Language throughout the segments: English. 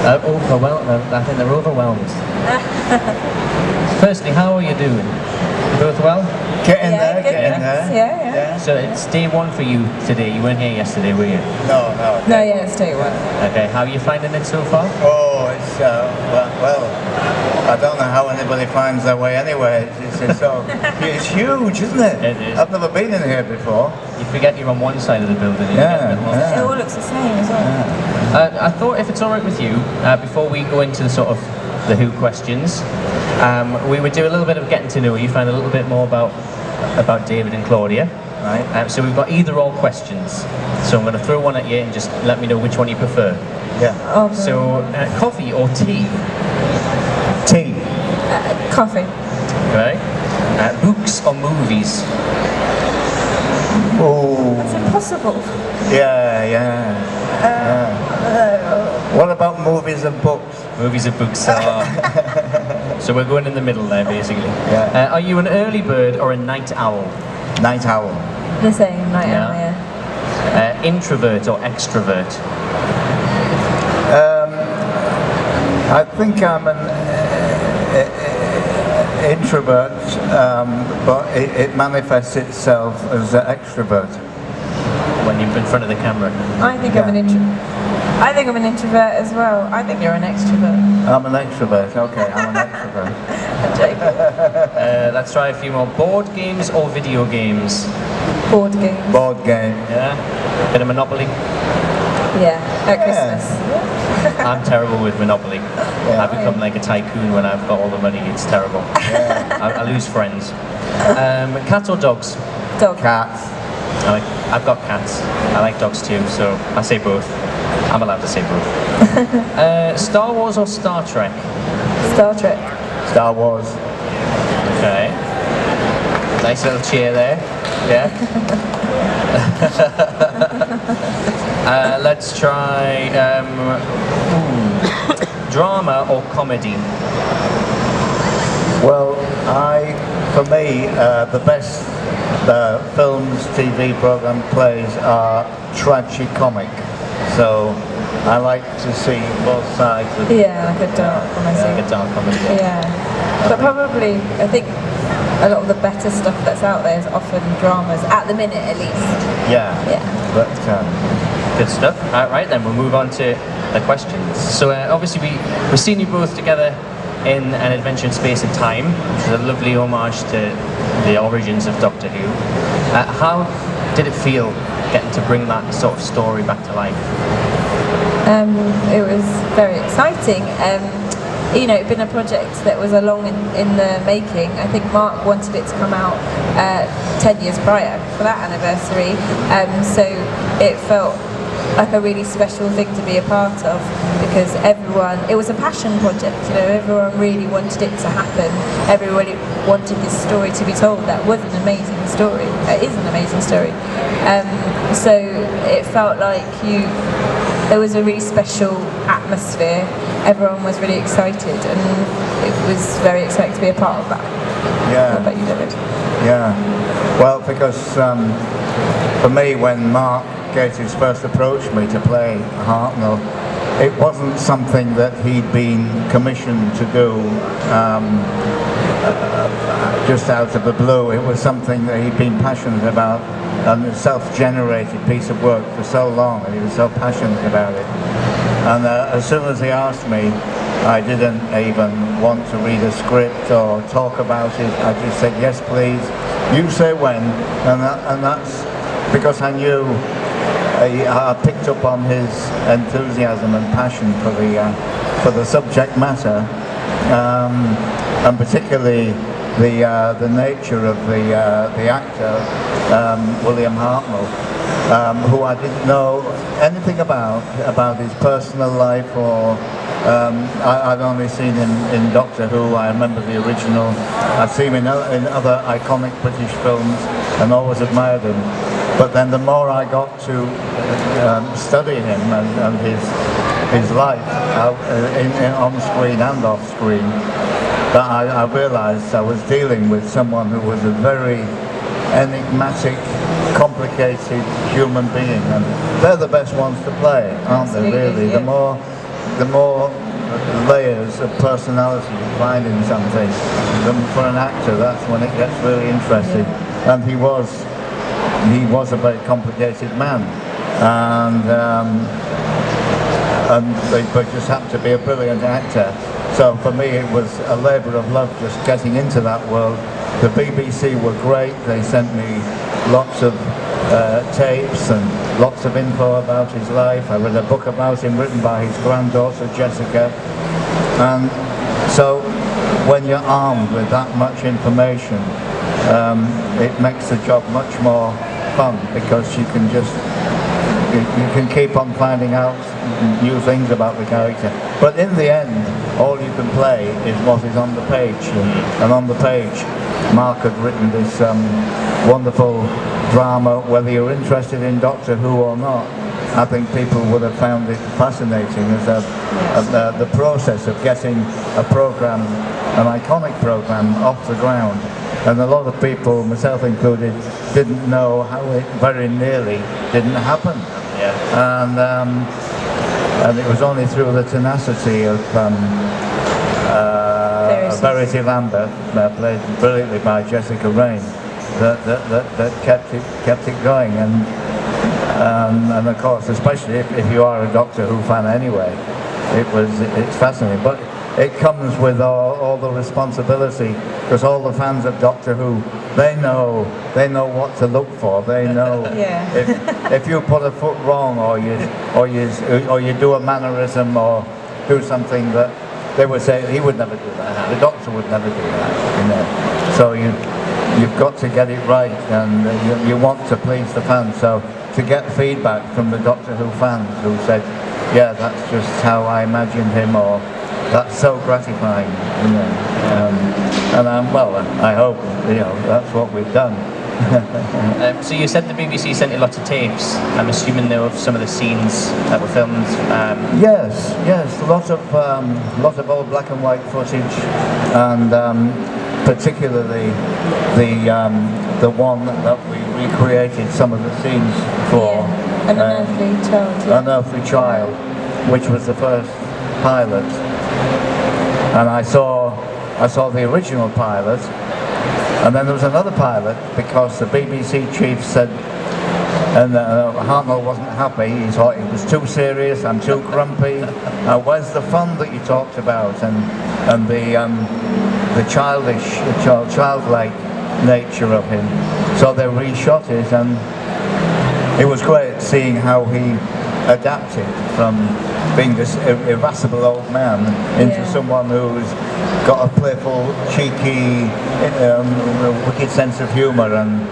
I think they're overwhelmed. Firstly, how are you doing? You both well? Getting there, getting there. Yeah. So it's day one for you today. You weren't here yesterday, were you? No. No, yeah, it's day one. Okay, how are you finding it so far? Oh, it's, well, I don't know how anybody finds their way anywhere. It's huge, isn't it? It is. I've never been in here before. You forget you're on one side of the building. And It all looks the same as well. I thought if it's alright with you, before we go into the sort of the who questions, we would do a little bit of getting to know you, find a little bit more about David and Claudia. Right. So we've got either or questions. So I'm going to throw one at you and just let me know which one you prefer. Yeah. Okay. So coffee or tea? Tea. Coffee. Right. Books or movies? Oh. That's impossible. Yeah. What about movies and books? Movies and books. So we're going in the middle there, basically. Yeah. Are you an early bird or a night owl? Night owl. The same, night owl, yeah. Introvert or extrovert? I think I'm an introvert, but it manifests itself as an extrovert. When you're in front of the camera? I think I'm an introvert as well. I think you're an extrovert. I'm an extrovert, okay, I'm an extrovert. I'm joking. Let's try a few more. Board games or video games? Board games. Board game. Yeah. Bit of Monopoly? Yeah, at Christmas. I'm terrible with Monopoly. I become like a tycoon when I've got all the money. It's terrible. Yeah. I lose friends. Cats or dogs? Dog. Cats. I've got cats. I like dogs too, so I say both. I'm allowed to say both. Star Wars or Star Trek? Star Trek. Star Wars. Okay. Nice little cheer there. Yeah. Let's try drama or comedy? Well, for me, the best films, TV program plays are tragicomic. So I like to see both sides of Yeah, like a dark comedy. like a dark comedy. Yeah. But probably, I think a lot of the better stuff that's out there is often dramas, at the minute at least. Yeah. But Good stuff. Right then, we'll move on to the questions. So obviously we've seen you both together in An Adventure in Space and Time, which is a lovely homage to the origins of Doctor Who. How did it feel getting to bring that sort of story back to life? It was very exciting. It'd been a project that was long in the making. I think Mark wanted it to come out 10 years prior for that anniversary. So it felt like a really special thing to be a part of, because it was a passion project, everyone really wanted it to happen. Everybody wanted this story to be told. That was an amazing story. It is an amazing story. So it felt like there was a really special atmosphere. Everyone was really excited, and it was very exciting to be a part of that. Yeah. What about you, David? Yeah. Well, because for me, when Mark Gatiss first approached me to play Hartnell, it wasn't something that he'd been commissioned to do just out of the blue. It was something that he'd been passionate about, and a self-generated piece of work for so long, and he was so passionate about it. And as soon as he asked me, I didn't even want to read a script or talk about it. I just said, yes please, you say when, and that's because I knew I picked up on his enthusiasm and passion for the subject matter, and particularly the nature of the actor, William Hartnell, who I didn't know anything about his personal life, or I'd only seen him in Doctor Who. I remember the original. I've seen him in other iconic British films and always admired him. But then the more I got to study him and his life on screen and off screen, that I realised I was dealing with someone who was a very enigmatic, complicated human being, and they're the best ones to play, aren't they? Really, yeah. the more layers of personality you find in something, then for an actor, that's when it gets really interesting. And he was a very complicated man, but just happened to be a brilliant actor. So for me, it was a labour of love just getting into that world. The BBC were great. They sent me lots of tapes and lots of info about his life. I read a book about him written by his granddaughter Jessica. And so when you're armed with that much information, it makes the job much more fun, because you can keep on finding out new things about the character. But in the end, all you can play is what is on the page. And on the page, Mark had written this wonderful drama. Whether you're interested in Doctor Who or not, I think people would have found it fascinating as the process of getting a program, an iconic program, off the ground. And a lot of people, myself included, didn't know how it very nearly didn't happen. And it was only through the tenacity of Verity Lambert, played brilliantly by Jessica Raine, that kept it going. And of course, especially if you are a Doctor Who fan anyway, it's fascinating. But it comes with all the responsibility, because all the fans of Doctor Who, they know what to look for. They know if you put a foot wrong, or you do a mannerism or do something that they would say he would never do that. The Doctor would never do that. So you've got to get it right, and you want to please the fans. So to get feedback from the Doctor Who fans who said, yeah, that's just how I imagined him, or that's so gratifying, and I hope that's what we've done. So you said the BBC sent you lots of tapes. I'm assuming they were of some of the scenes that were filmed. Yes, lots of old black and white footage, and particularly the one that we recreated some of the scenes for. An Unearthly Child. Unearthly Child, which was the first pilot. And I saw the original pilot, and then there was another pilot, because the BBC chief said, and Hartnell wasn't happy. He thought it was too serious and too grumpy. Where's the fun that you talked about, and the childlike nature of him? So they reshot it, and it was great seeing how he adapted from being this irascible old man into someone who's got a playful, cheeky, wicked sense of humour, and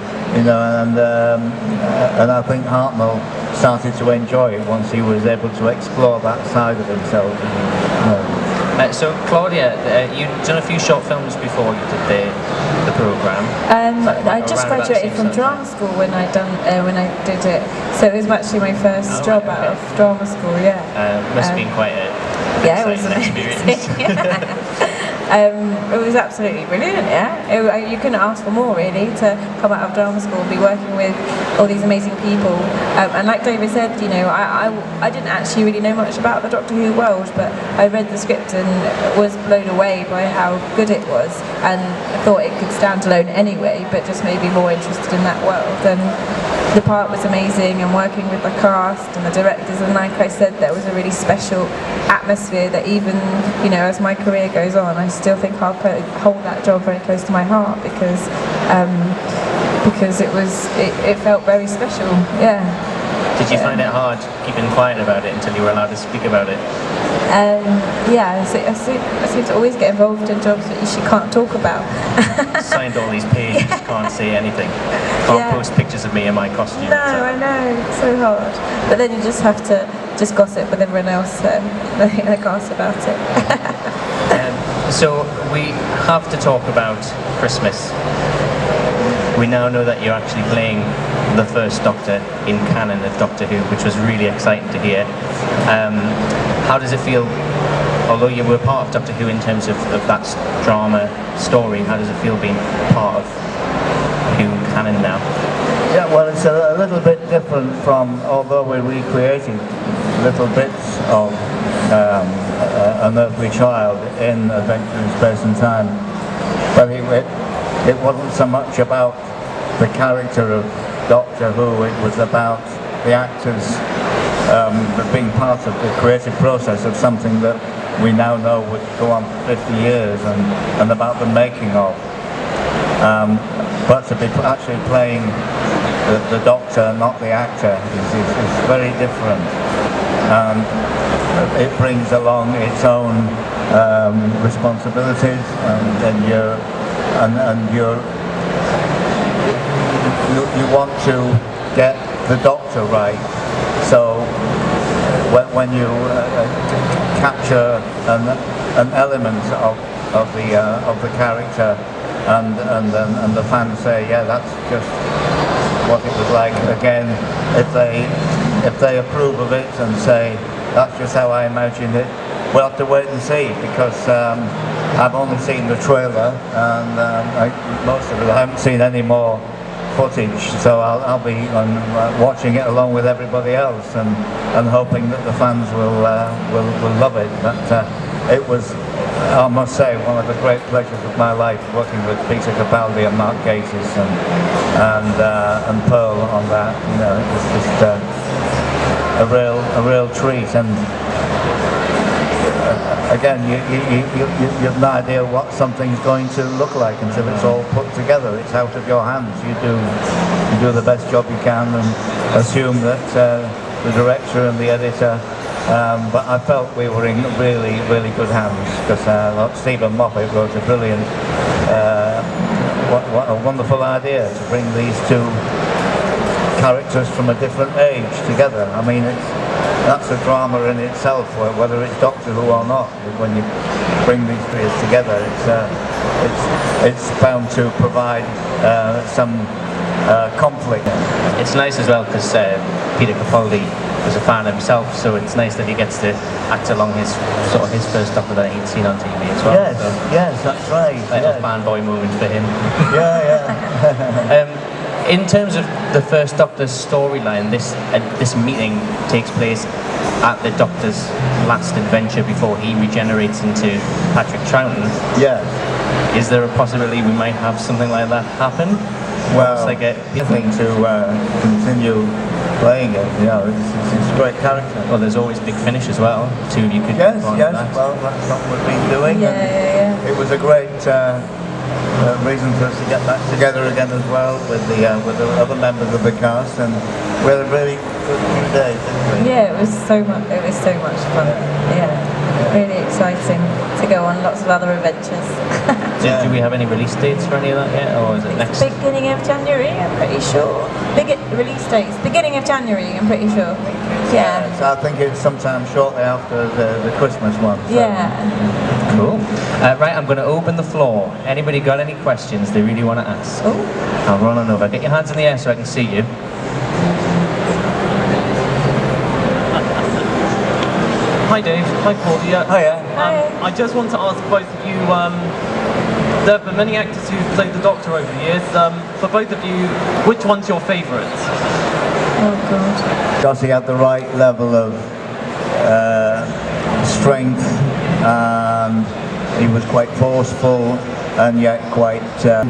I think Hartnell started to enjoy it once he was able to explore that side of himself. So Claudia, you'd done a few short films before you did the programme. I just graduated from drama school when I did it, so it was actually my first job out of drama school. Must have been quite a it was amazing. It was absolutely brilliant. You couldn't ask for more, really, to come out of drama school and be working with all these amazing people. And like David said, I didn't actually really know much about the Doctor Who world, but I read the script and was blown away by how good it was, and thought it could stand alone anyway, but just made me more interested in that world. And the part was amazing, and working with the cast and the directors, and like I said, there was a really special atmosphere that even, as my career goes on, I still think I'll hold that job very close to my heart, because it felt very special. Did you find it hard keeping quiet about it until you were allowed to speak about it? I seem to always get involved in jobs that you can't talk about. Signed all these pages, can't say anything. Can't post pictures of me in my costume. No, I know, it's so hard. But then you just have to gossip with everyone else in the cast about it. So we have to talk about Christmas. We now know that you're actually playing the first Doctor in canon of Doctor Who, which was really exciting to hear. How does it feel, although you were part of Doctor Who in terms of that drama story, how does it feel being part of Who canon now? Yeah, well, it's a little bit different from, although we're recreating little bits of an earthly child in Adventure in Space and Time. But it wasn't so much about the character of Doctor Who, it was about the actors being part of the creative process of something that we now know would go on for 50 years and about the making of. But to be actually playing the Doctor, not the actor, is very different. It brings along its own responsibilities, and you want to get the Doctor right. So when you capture an element of the character, and the fans say, yeah, that's just what it was like. Again, if they approve of it and say that's just how I imagined it, we'll have to wait and see, because I've only seen the trailer, and most of it I haven't seen any more footage, so I'll be watching it along with everybody else, and hoping that the fans will love it. But it was, I must say, one of the great pleasures of my life, working with Peter Capaldi and Mark Gatiss and Pearl on that. You know, it was just a real treat. And again, you have no idea what something's going to look like until it's all put together. It's out of your hands. You do the best job you can, and assume that the director and the editor. But I felt we were in really good hands, because Stephen Moffat wrote a brilliant, what a wonderful idea to bring these two characters from a different age together. I mean, that's a drama in itself, whether it's Doctor Who or not. When you bring these three together, it's bound to provide some conflict. It's nice as well because Peter Capaldi was a fan himself, so it's nice that he gets to act along his first Doctor that he'd seen on TV as well. Yes, so yes, that's right. A fanboy moment for him. Yeah. In terms of the first Doctor's storyline, this meeting takes place at the Doctor's last adventure before he regenerates into Patrick Troughton. Yes. Is there a possibility we might have something like that happen? Well, like a thing to continue playing it. You know, it's a great character. Well, there's always Big Finish as well. Two of you could. Yes. That. Well, that's what we've been doing. Yeah. It was a great reason for us to get back together again as well with the other members of the cast, and we had a really good few days, didn't we? Yeah, it was so much fun. Yeah, really exciting to go on lots of other adventures. Do we have any release dates for any of that yet, or is it next? Beginning of January, I'm pretty sure. Release dates, beginning of January, I'm pretty sure. Yeah. So I think it's sometime shortly after the Christmas one. So. Yeah. Cool. Right, I'm going to open the floor. Anybody got any questions they really want to ask? Oh. I'll run on over. Get your hands in the air so I can see you. Hi Dave, hi Claudia. Hiya. I just want to ask both of you, there have been many actors who've played the Doctor over the years. For both of you, which one's your favourite? Oh God. Because he had the right level of strength, and he was quite forceful, and yet quite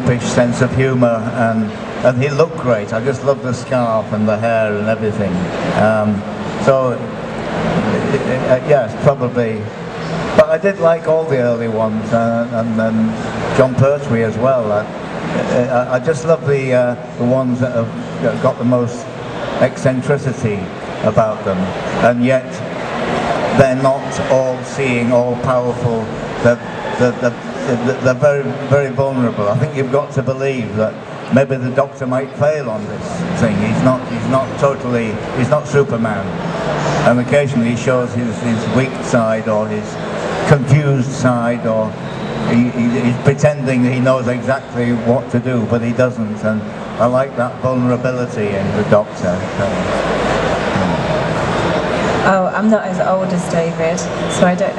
fish sense of humour, and he looked great. I just loved the scarf and the hair and everything. Yes, probably. But I did like all the early ones, and John Pertwee as well. I just love the ones that have got the most eccentricity about them, and yet they're not all seeing, all powerful. They're very, very vulnerable. I think you've got to believe that maybe the Doctor might fail on this thing. He's not Superman. And occasionally he shows his weak side, or his confused side, or he's pretending he knows exactly what to do, but he doesn't. And I like that vulnerability in the Doctor. Oh, I'm not as old as David, so I don't.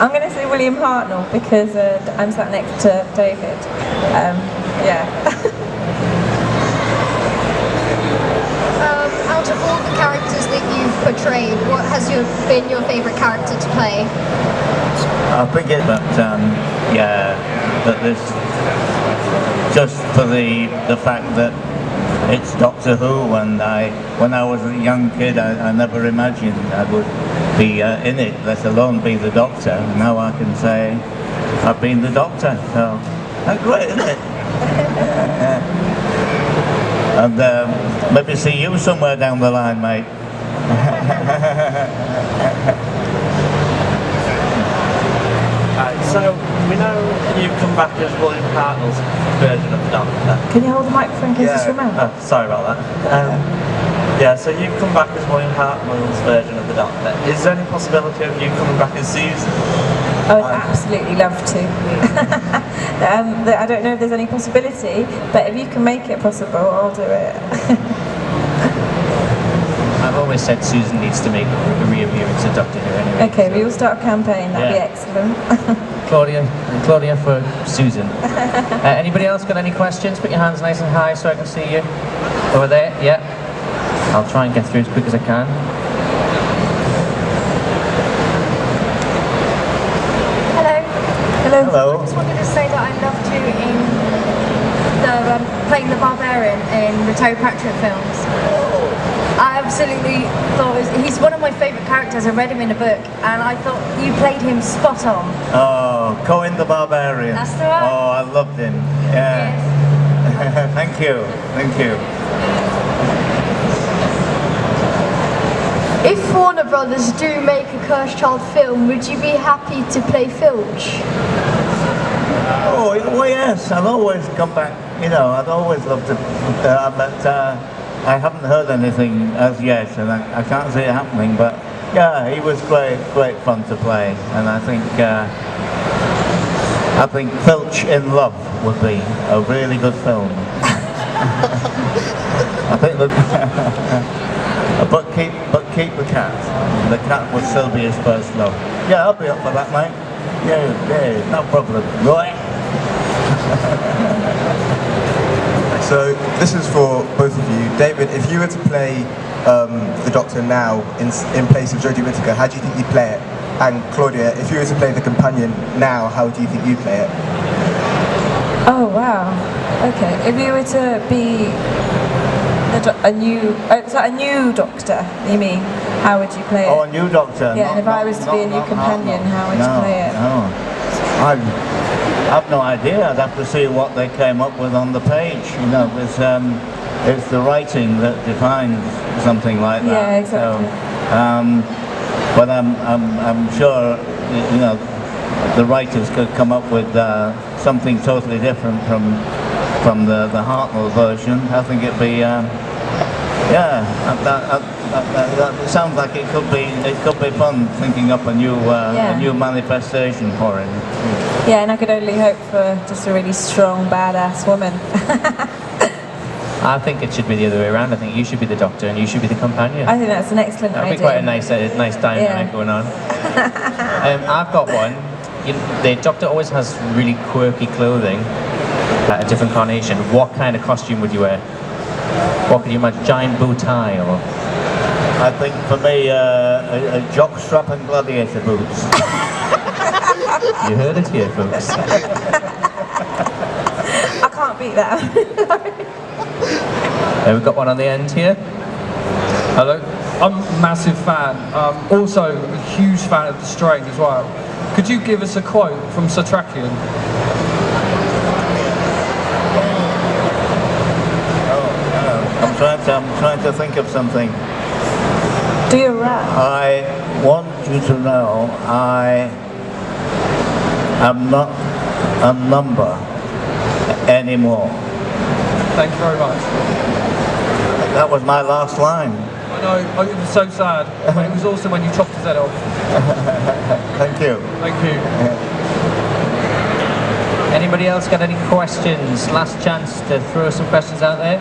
I'm going to say William Hartnell because I'm sat next to David. Yeah. Out of all the characters that you've portrayed, what has been your favourite character to play? I think it, but yeah, that this just for the fact that it's Doctor Who, and when I was a young kid, I never imagined I would be in it, let alone be the Doctor. Now I can say I've been the Doctor, so that's great, isn't it? And maybe see you somewhere down the line, mate. So, we know you've come back as William Hartnell's version of the Doctor. Can you hold the microphone in case it's remember? Oh, sorry about that. Yeah, so you've come back as William Hartnell's version of the Doctor. Is there any possibility of you coming back as Susan? I would absolutely love to. I don't know if there's any possibility, but if you can make it possible, I'll do it. I've always said Susan needs to make a reappearance at Doctor Who anyway. Okay, we will start a campaign, that'd be excellent. Claudia for Susan. Anybody else got any questions? Put your hands nice and high so I can see you. Over there, yeah. I'll try and get through as quick as I can. Hello. Hello. I just wanted to say that I loved you in playing the Barbarian in the Terry Pratchett films. I absolutely thought he's one of my favourite characters. I read him in a book, and I thought you played him spot on. Oh, Cohen the Barbarian. That's the one. Oh, I loved him. Yeah. Yes. Thank you. Thank you. If Warner Brothers do make a Cursed Child film, would you be happy to play Filch? Oh, well, yes. I'd always come back. You know, I'd always love to. But I haven't heard anything as yet, and I can't see it happening. But yeah, he was great fun to play, and I think Filch in Love would be a really good film. I think but keep the cat. The cat would still be his first love. Yeah, I'll be up for that, mate. Yeah, no problem. Right. So this is for both of you. David, if you were to play the Doctor now in place of Jodie Whittaker, how do you think you'd play it? And Claudia, if you were to play the Companion now, how do you think you'd play it? Oh wow. Okay. If you were to be a new Doctor, you mean? How would you play it? Oh, a new Doctor. Yeah, and if I was to be a new companion, how would you play it? No. I've no idea. I'd have to see what they came up with on the page. You know, it's the writing that defines something like that. Yeah, exactly. So, but I'm sure, you know, the writers could come up with something totally different from the Hartnell version. I think it'd be, that sounds like it could be fun thinking up a new manifestation for him. Yeah, and I could only hope for just a really strong, badass woman. I think it should be the other way around. I think you should be the Doctor and you should be the companion. I think that's an excellent That'd idea. be quite a nice dynamic going on. I've got one. The Doctor always has really quirky clothing, a different carnation. What kind of costume would you wear? What could you imagine? Giant bow tie or? I think for me, a jockstrap and gladiator boots. You heard it here, folks. I can't beat that. We've got one on the end here. Hello. I'm a massive fan. Also a huge fan of The Strain as well. Could you give us a quote from Satrakian? I'm trying to think of something. Do your rap. I want you to know I am not a number anymore. Thank you very much. That was my last line. I know, it was so sad, but it was also when you chopped his head off. Thank you. Thank you. Anybody else got any questions? Last chance to throw some questions out there.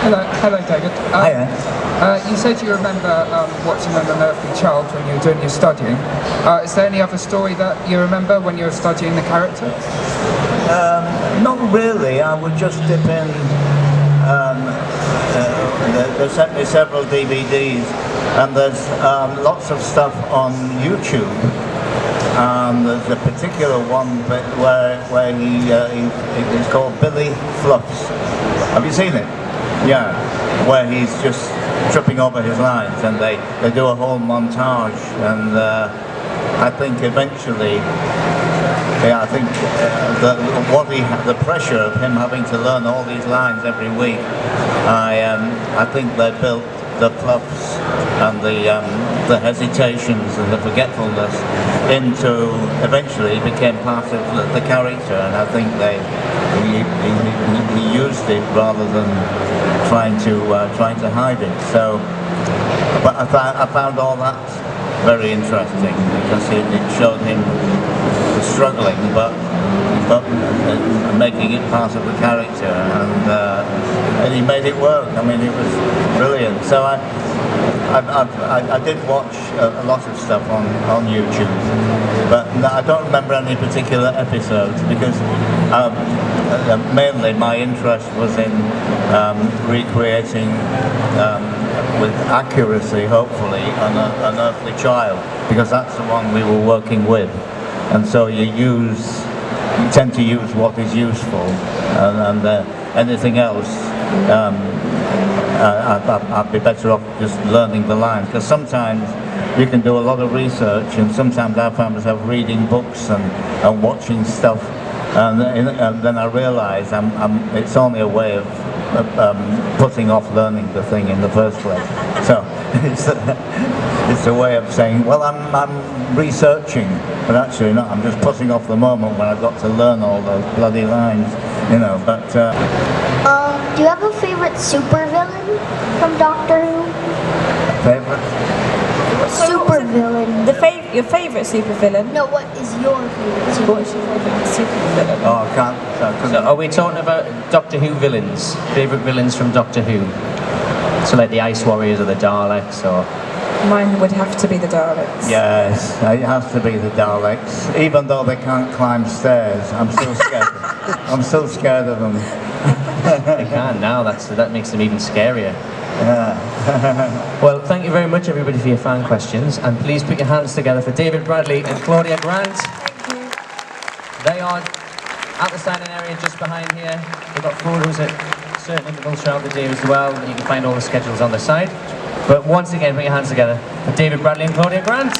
Hello, David. Hiya. You said you remember watching an unearthly child when you were doing your studying. Is there any other story that you remember when you were studying the character? Not really. I would just dip in they sent me several DVDs, and there's lots of stuff on YouTube. There's a particular one where it's called Billy Fluffs. Have you seen it? Yeah, where he's just tripping over his lines, and they do a whole montage, and I think eventually, I think the pressure of him having to learn all these lines every week, I think they built the fluffs and the hesitations and the forgetfulness into, eventually became part of the character, and I think he used it rather than trying to hide it. So, but I found all that very interesting, because it showed him struggling, but making it part of the character, and he made it work. I mean, it was brilliant. So I did watch a lot of stuff on YouTube, but I don't remember any particular episodes, because mainly my interest was in recreating with accuracy, hopefully, an earthly child, because that's the one we were working with. And so you tend to use what is useful, and anything else, I'd be better off just learning the lines, because sometimes you can do a lot of research, and sometimes I find myself reading books and watching stuff, and then I realise it's only a way of putting off learning the thing in the first place. So it's a way of saying, well, I'm researching, but actually not. I'm just putting off the moment when I've got to learn all those bloody lines, you know. But do you have a favorite supervillain from Doctor Who? Favorite? Supervillain. Your favourite supervillain? No, what is your favorite What's your favourite supervillain? Oh, I can't. So are we talking about Doctor Who villains? Favourite villains from Doctor Who? So like the Ice Warriors or the Daleks, or... Mine would have to be the Daleks. Yes, it has to be the Daleks. Even though they can't climb stairs, I'm still scared. I'm still scared of them. They can now. That makes them even scarier. Yeah. Well, thank you very much, everybody, for your fan questions, and please put your hands together for David Bradley and Claudia Grant. Thank you. They are at the signing area just behind here. They've got photos at certain intervals throughout the day as well. You can find all the schedules on the side. But once again, put your hands together for David Bradley and Claudia Grant.